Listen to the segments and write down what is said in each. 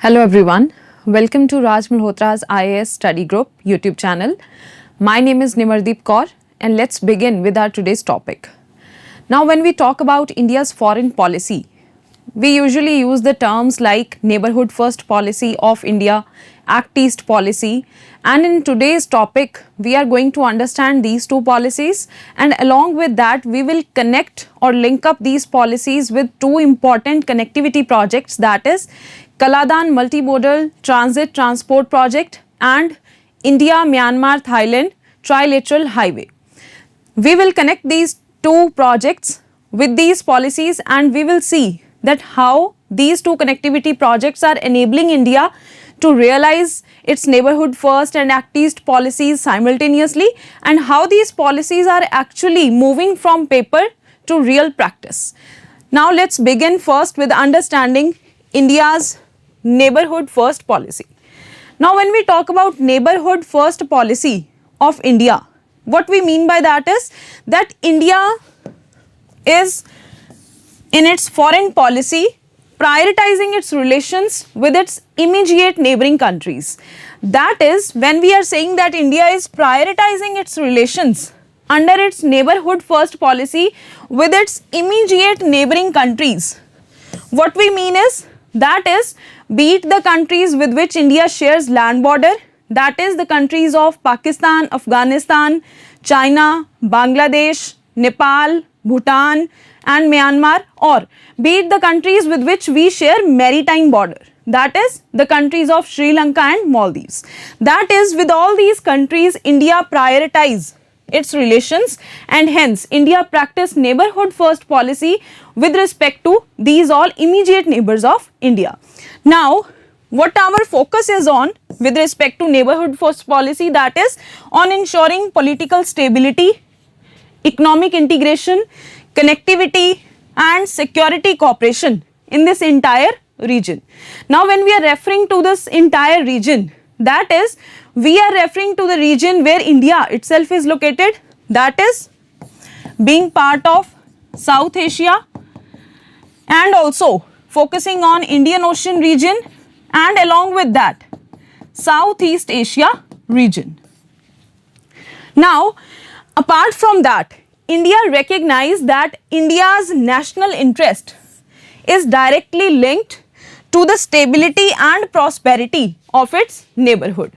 Hello everyone, welcome to Raj Malhotra's IAS Study Group YouTube channel. My name is Nimardeep Kaur and let's begin with our today's topic. Now when we talk about India's foreign policy, we usually use the terms like Neighbourhood First Policy of India, Act East Policy, and in today's topic we are going to understand these two policies, and along with that we will connect or link up these policies with two important connectivity projects, that is Kaladan Multimodal Transit Transport Project and India-Myanmar-Thailand Trilateral Highway. We will connect these two projects with these policies and we will see that how these two connectivity projects are enabling India to realize its neighborhood first and act east policies simultaneously, and how these policies are actually moving from paper to real practice. Now let's begin first with understanding India's neighborhood first policy. Now when we talk about neighborhood first policy of India, what we mean by that is that India is in its foreign policy prioritizing its relations with its immediate neighboring countries. That is, when we are saying that India is prioritizing its relations under its neighborhood first policy with its immediate neighboring countries, what we mean is that is, be it the countries with which India shares land border, that is the countries of Pakistan, Afghanistan, China, Bangladesh, Nepal, Bhutan and Myanmar, or be it the countries with which we share maritime border, that is the countries of Sri Lanka and Maldives. That is, with all these countries India prioritize its relations, and hence India practice neighborhood first policy with respect to these all immediate neighbors of India. Now what our focus is on with respect to neighborhood first policy, that is on ensuring political stability, economic integration, connectivity and security cooperation in this entire region. Now when we are referring to this entire region, that is we are referring to the region where India itself is located, that is being part of South Asia, and also focusing on Indian Ocean region, and along with that Southeast Asia region. Now apart from that, India recognized that India's national interest is directly linked to the stability and prosperity of its neighborhood,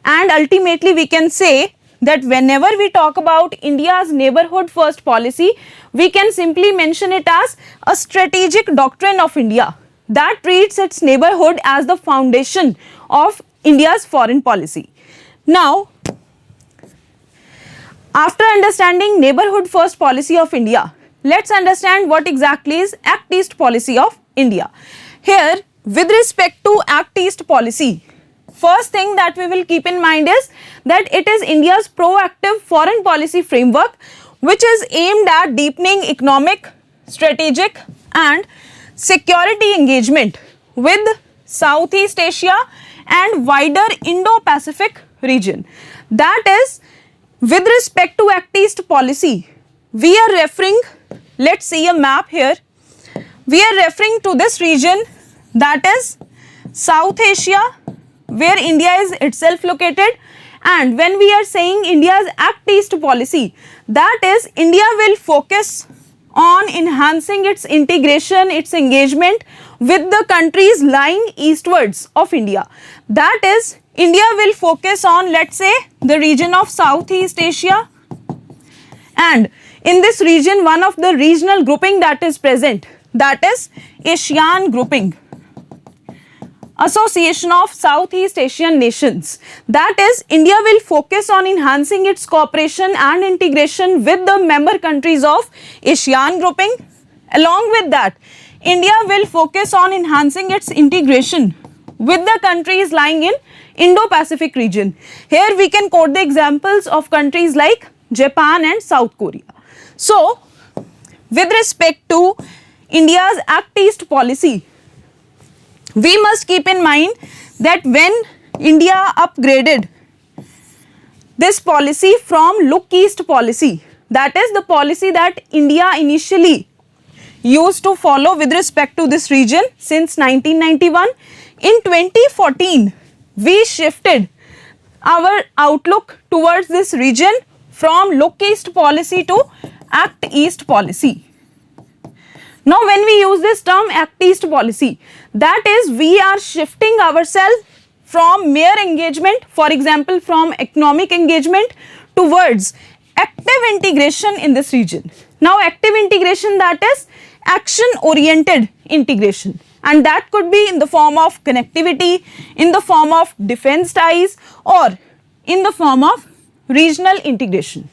and ultimately we can say that whenever we talk about India's neighborhood first policy, we can simply mention it as a strategic doctrine of India that treats its neighborhood as the foundation of India's foreign policy. Now after understanding neighborhood first policy of India, let's understand what exactly is Act East policy of India. Here with respect to Act East policy, first thing that we will keep in mind is that it is India's proactive foreign policy framework which is aimed at deepening economic, strategic and security engagement with Southeast Asia and wider Indo-Pacific region. That is, with respect to Act East policy, we are referring, let's see a map here, we are referring to this region, that is South Asia, where India is itself located. And when we are saying India's Act East policy, that is India will focus on enhancing its integration, its engagement with the countries lying eastwards of India. That is, India will focus on, let's say, the region of Southeast Asia, and in this region one of the regional grouping that is present, that is ASEAN grouping, Association of Southeast Asian Nations. That is, India will focus on enhancing its cooperation and integration with the member countries of ASEAN grouping. Along with that, India will focus on enhancing its integration with the countries lying in Indo-Pacific region. Here we can quote the examples of countries like Japan and South Korea. So with respect to India's Act East policy, we must keep in mind that when India upgraded this policy from Look East policy, that is the policy that India initially used to follow with respect to this region since 1991, in 2014, we shifted our outlook towards this region from Look East policy to Act East policy. Now, when we use this term Act East policy, that is, we are shifting ourselves from mere engagement, for example, from economic engagement towards active integration in this region. Now, active integration, that is action oriented integration, and that could be in the form of connectivity, in the form of defense ties, or in the form of regional integration.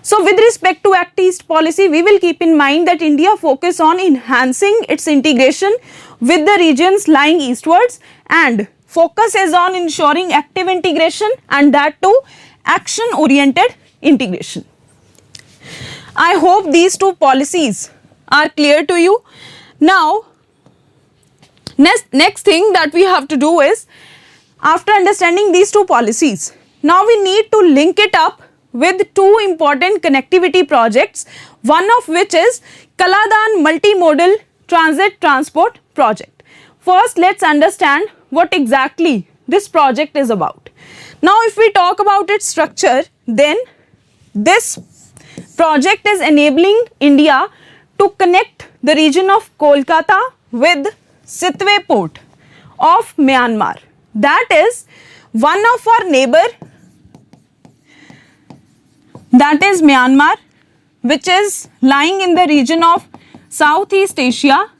So, with respect to Act East policy, we will keep in mind that India focus on enhancing its integration with the regions lying eastwards, and focus is on ensuring active integration, and that too action oriented integration. I hope these two policies are clear to you. Now, next thing that we have to do is, after understanding these two policies, now we need to link it up with two important connectivity projects, one of which is Kaladan Multimodal Transit Transport Project. First, let's understand what exactly this project is about. Now, if we talk about its structure, then this project is enabling India to connect the region of Kolkata with Sitwe port of Myanmar. That is one of our neighbor, that is Myanmar, which is lying in the region of Southeast Asia.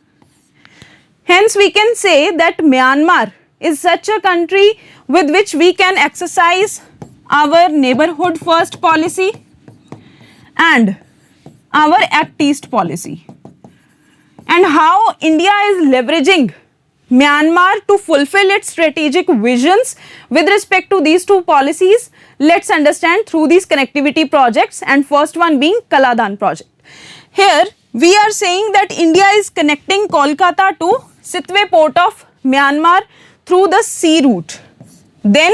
Hence, we can say that Myanmar is such a country with which we can exercise our neighborhood first policy and our Act East policy. And how India is leveraging Myanmar to fulfill its strategic visions with respect to these two policies, let's understand through these connectivity projects, and first one being Kaladan project. Here we are saying that India is connecting Kolkata to Sitwe port of Myanmar through the sea route. Then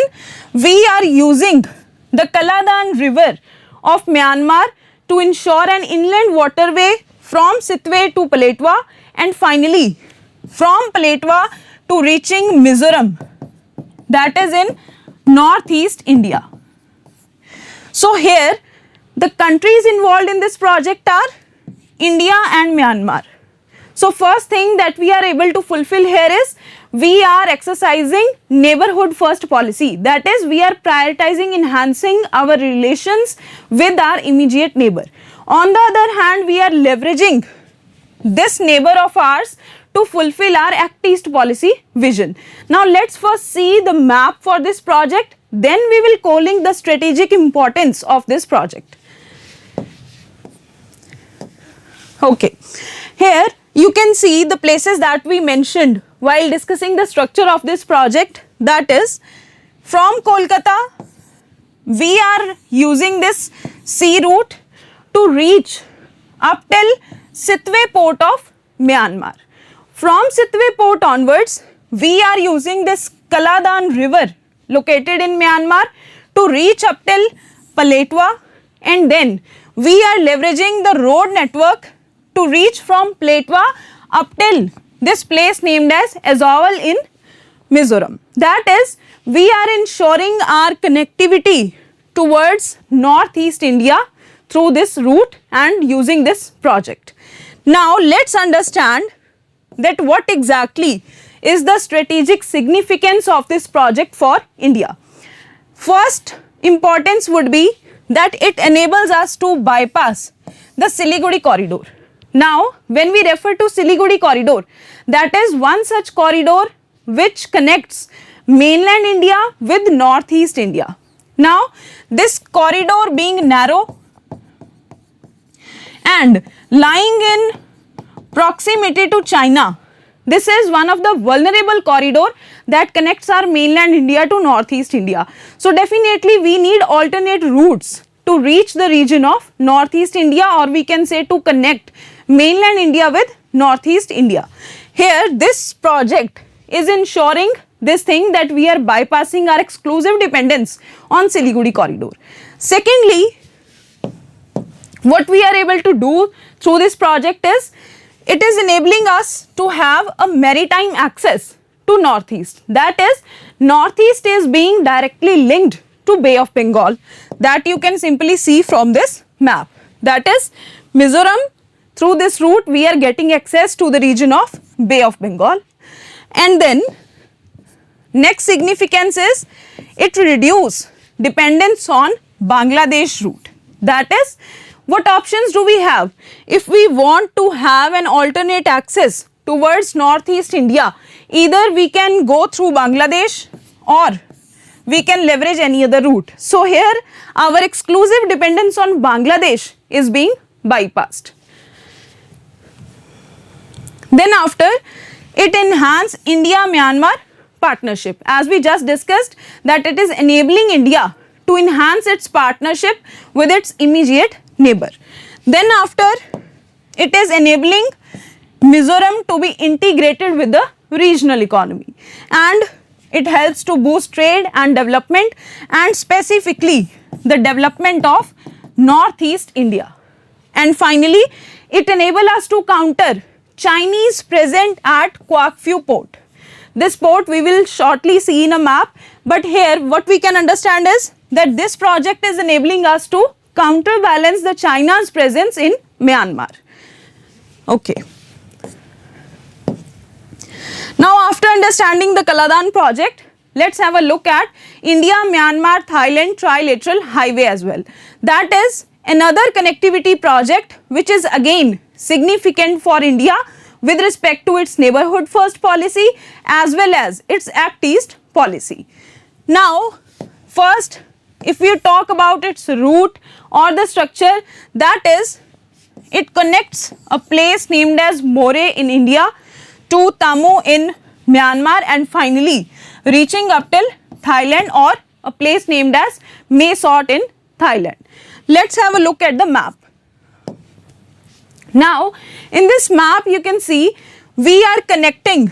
we are using the Kaladan river of Myanmar to ensure an inland waterway from Sitwe to Paletwa, and finally from Paletwa to reaching Mizoram, that is in northeast India. So here the countries involved in this project are India and Myanmar. So first thing that we are able to fulfill here is we are exercising neighborhood first policy, that is, we are prioritizing enhancing our relations with our immediate neighbor. On the other hand, we are leveraging this neighbor of ours to fulfill our Act East policy vision. Now let's first see the map for this project, then we will co-link the strategic importance of this project. Okay, here you can see the places that we mentioned while discussing the structure of this project, that is, from Kolkata we are using this sea route to reach up till Sitwe port of Myanmar. From Sitwe port onwards, we are using this Kaladan river located in Myanmar to reach up till Paletwa, and then we are leveraging the road network to reach from Paletwa up till this place named as Aizawl in Mizoram. That is, we are ensuring our connectivity towards northeast India through this route and using this project. Now let's understand that what exactly is the strategic significance of this project for India. First importance would be that it enables us to bypass the Siliguri corridor. Now when we refer to Siliguri corridor, that is one such corridor which connects mainland India with northeast India. Now this corridor being narrow and lying in proximity to China, this is one of the vulnerable corridor that connects our mainland India to northeast India. So definitely we need alternate routes to reach the region of northeast India, or we can say to connect mainland India with northeast India. Here this project is ensuring this thing, that we are bypassing our exclusive dependence on Siliguri corridor. Secondly, what we are able to do through this project is, it is enabling us to have a maritime access to northeast. That is, northeast is being directly linked to Bay of Bengal. That you can simply see from this map. That is, Mizoram, through this route we are getting access to the region of Bay of Bengal. And then next significance is it reduce dependence on Bangladesh route. That is, what options do we have? If we want to have an alternate access towards northeast India, either we can go through Bangladesh or we can leverage any other route. So here our exclusive dependence on Bangladesh is being bypassed. Then after, it enhance India-Myanmar partnership. As we just discussed, that it is enabling India to enhance its partnership with its immediate neighbor. Then after, it is enabling Mizoram to be integrated with the regional economy, and it helps to boost trade and development, and specifically the development of northeast India. And finally, it enables us to counter Chinese presence at Quoc Phu port. This port we will shortly see in a map, but here what we can understand is that this project is enabling us to counterbalance the China's presence in Myanmar. Okay. Now after understanding the Kaladan project, let's have a look at India-Myanmar-Thailand trilateral highway as well. That is another connectivity project which is again significant for India with respect to its neighborhood first policy as well as its Act East policy. Now first, if we talk about its route or the structure, that is, it connects a place named as More in India to Tamu in Myanmar, and finally reaching up till Thailand, or a place named as Mae Sot in Thailand. Let's have a look at the map. Now in this map you can see we are connecting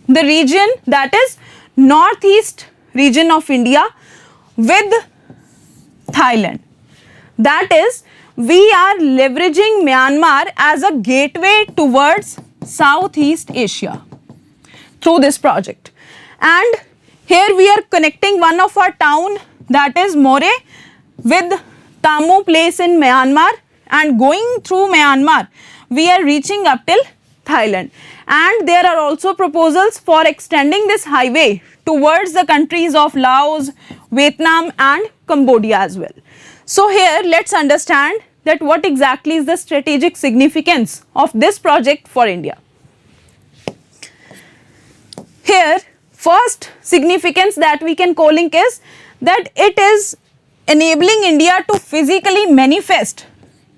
the region, that is northeast region of India, with Thailand. That is, we are leveraging Myanmar as a gateway towards Southeast Asia through this project. And here we are connecting one of our town, that is More, with Tamu place in Myanmar, and going through Myanmar we are reaching up till Thailand. And there are also proposals for extending this highway towards the countries of Laos, Vietnam and Cambodia as well. So here let's understand that what exactly is the strategic significance of this project for India. Here, first significance that we can co-link is that it is enabling India to physically manifest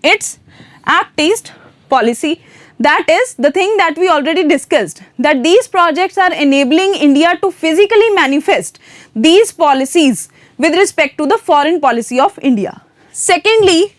its Act East policy. That is the thing that we already discussed, that these projects are enabling India to physically manifest these policies with respect to the foreign policy of India. Secondly,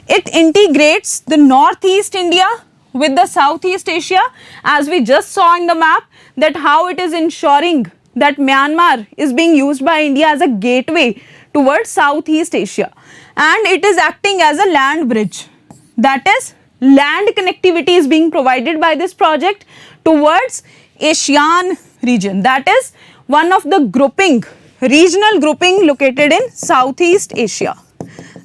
it integrates the Northeast India with the Southeast Asia, as we just saw in the map, that how it is ensuring that Myanmar is being used by India as a gateway towards Southeast Asia, and it is acting as a land bridge. That is, land connectivity is being provided by this project towards ASEAN region. That is one of the regional grouping located in Southeast Asia.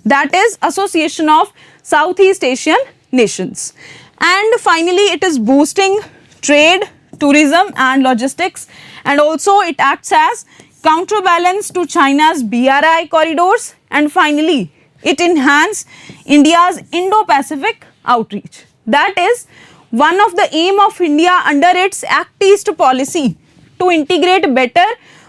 That is Association of Southeast Asian Nations. And finally, it is boosting trade, tourism and logistics, and also it acts as counterbalance to China's BRI corridors, and finally it enhances India's Indo-Pacific outreach. That is one of the aim of India under its Act East policy, to integrate better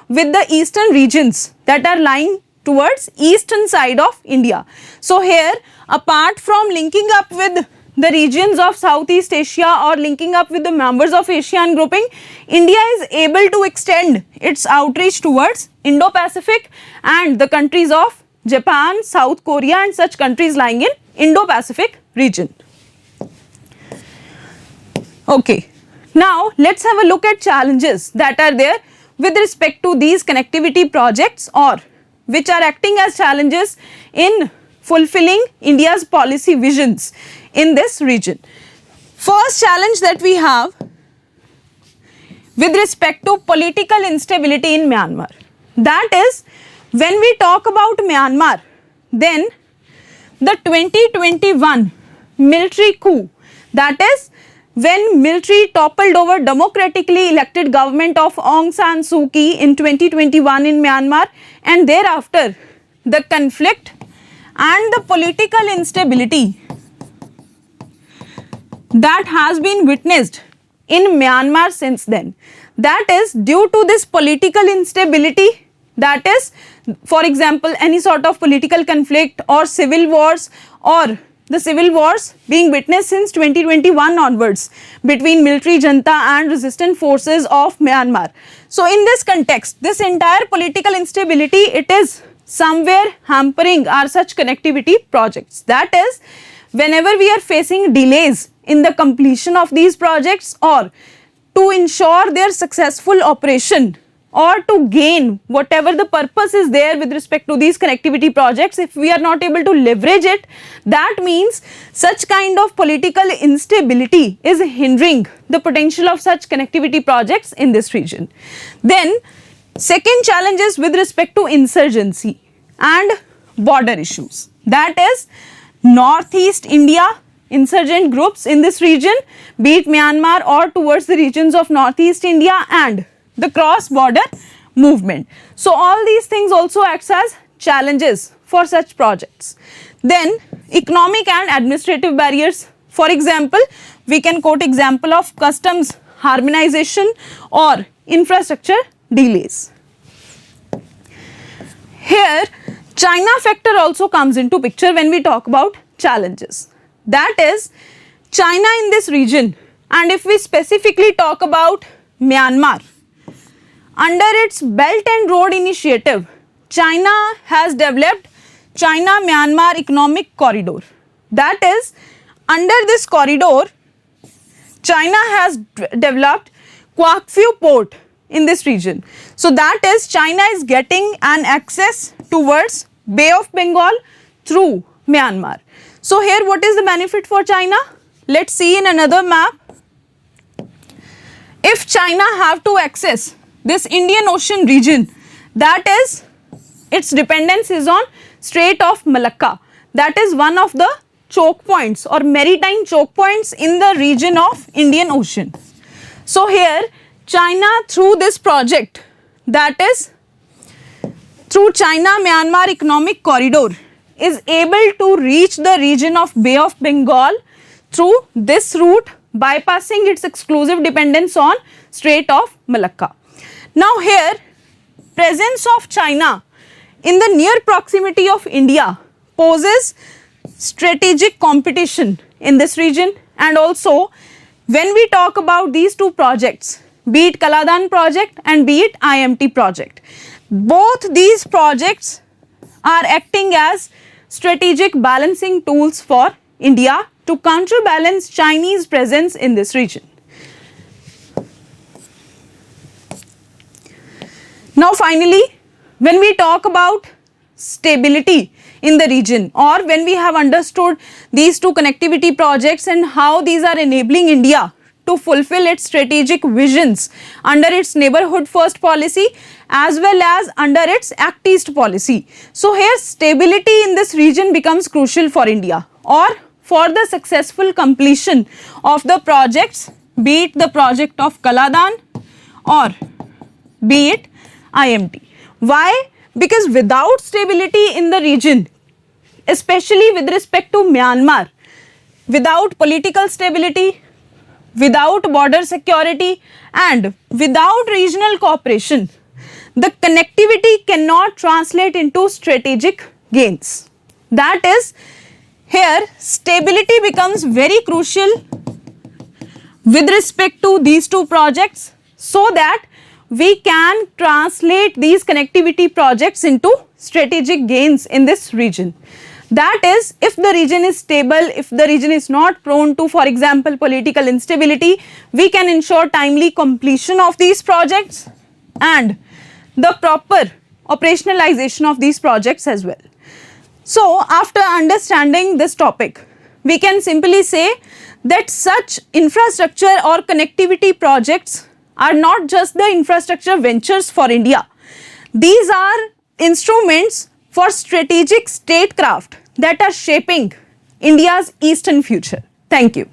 with the eastern regions that are lying towards eastern side of India. So here, apart from linking up with the regions of Southeast Asia or linking up with the members of ASEAN grouping, India is able to extend its outreach towards Indo-Pacific and the countries of Japan, South Korea and such countries lying in Indo-Pacific region. Okay, now let's have a look at challenges that are there with respect to these connectivity projects, or which are acting as challenges in fulfilling India's policy visions in this region. First challenge that we have, with respect to political instability in Myanmar. That is, when we talk about Myanmar, then the 2021 military coup, that is when military toppled over democratically elected government of Aung San Suu Kyi in 2021 in Myanmar, and thereafter the conflict and the political instability that has been witnessed in Myanmar since then. That is due to this political instability, that is, for example, any sort of political conflict or civil wars, or the civil wars being witnessed since 2021 onwards between military junta and resistant forces of Myanmar. So in this context, this entire political instability, it is somewhere hampering our such connectivity projects. That is, whenever we are facing delays in the completion of these projects, or to ensure their successful operation, or to gain whatever the purpose is there with respect to these connectivity projects, if we are not able to leverage it, that means such kind of political instability is hindering the potential of such connectivity projects in this region. Then second challenge is with respect to insurgency and border issues. That is, Northeast India insurgent groups in this region, be it Myanmar or towards the regions of Northeast India, and the cross-border movement. So all these things also acts as challenges for such projects. Then economic and administrative barriers. For example, we can quote example of customs harmonization or infrastructure delays. Here, China factor also comes into picture when we talk about challenges. That is, China in this region, and if we specifically talk about Myanmar, under its Belt and Road Initiative, China has developed China-Myanmar Economic Corridor. That is, under this corridor, China has developed Quoc Phu Port in this region. So that is, China is getting an access towards Bay of Bengal through Myanmar. So here what is the benefit for China? Let's see in another map. If China have to access this Indian Ocean region, that is, its dependence is on Strait of Malacca. That is one of the choke points or maritime choke points in the region of Indian Ocean. So here China, through this project, that is through China-Myanmar Economic Corridor, is able to reach the region of Bay of Bengal through this route, bypassing its exclusive dependence on Strait of Malacca. Now here, presence of China in the near proximity of India poses strategic competition in this region, and also when we talk about these two projects, be it Kaladan project and be it IMT project, both these projects are acting as strategic balancing tools for India to counterbalance Chinese presence in this region. Now finally, when we talk about stability in the region, or when we have understood these two connectivity projects and how these are enabling India to fulfill its strategic visions under its neighborhood first policy as well as under its Act East policy. So here stability in this region becomes crucial for India, or for the successful completion of the projects, be it the project of Kaladan or be it IMT. Why? Because without stability in the region, especially with respect to Myanmar, without political stability, without border security and without regional cooperation, the connectivity cannot translate into strategic gains. That is, here stability becomes very crucial with respect to these two projects, so that we can translate these connectivity projects into strategic gains in this region. That is, if the region is stable, if the region is not prone to, for example, political instability, we can ensure timely completion of these projects and the proper operationalization of these projects as well. So, after understanding this topic, we can simply say that such infrastructure or connectivity projects are not just the infrastructure ventures for India. These are instruments for strategic statecraft that are shaping India's eastern future. Thank you.